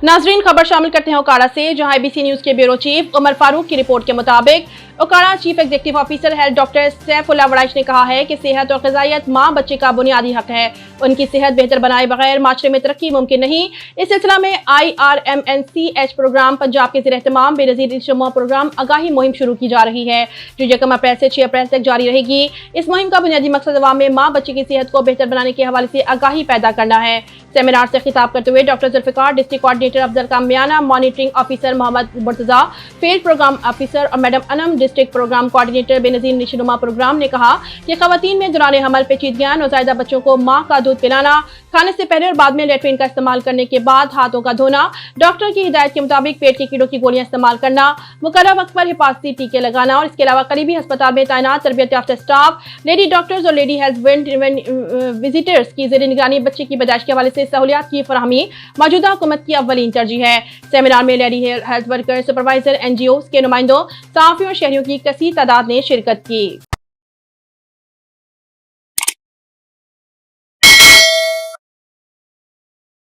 नाजरीन, खबर शामिल करते हैं ओकाड़ा से, जहां एबीसी न्यूज के ब्यूरो चीफ उमर फारूक की रिपोर्ट के मुताबिक Okara chief executive officer health doctor Saifullah Waraich ने कहा है कि सेहत और ग़िज़ाइयत माँ बच्चे का बुनियादी हक है। उनकी सेहत बेहतर बनाए बगैर माशरे में तरक्की मुमकिन नहीं। इस सिलसिला में IRMNCH प्रोग्राम पंजाब के ज़ेर-एहतमाम बेनज़ीर इज्तिमा प्रोग्राम आगाही मुहिम शुरू की जा रही है, जो 1 अप्रैल से 6 अप्रैल तक जारी रहेगी। इस मुहिम का बुनियादी मकसद अवाम में माँ बच्चे की सेहत को बेहतर बनाने के हवाले से आगाही पैदा करना है। सेमिनार से खिताब करते हुए doctor Zulfiqar, district coordinator Afzal Kamiana, monitoring officer Mohammad Murtaza, field programme officer और madam Anam, district programme coordinator Benazir Nashonuma programme ने कहा कि ख़वातीन में दौरान हमल पेचीदगियां, नौज़ायदा बच्चों को माँ का दूध पिलाना, खाने से पहले और बाद में लेट्रिन का इस्तेमाल करने के बाद हाथों का धोना, डॉक्टर की हिदायत के मुताबिक पेट के कीड़ों की गोलियां इस्तेमाल करना, मुकर्रर वक्त पर हिफाजती टीके लगाना और इसके अलावा करीबी अस्पताल में तैनात तरबियत याफ्ता स्टाफ, लेडी डॉक्टर्स और लेडी हेल्थ विजिटर्स की ज़ेर निगरानी बच्चे की पैदाइश के हवाले से सहूलियात की फराहमी मौजूदा हुकूमत की अव्वलीन तरजीह है। सेमिनार में lady health worker, supervisor, NGOs के नुमाइंदों, सहाफ़ियों और शहरियों की कसीर तादाद ने शिरकत की।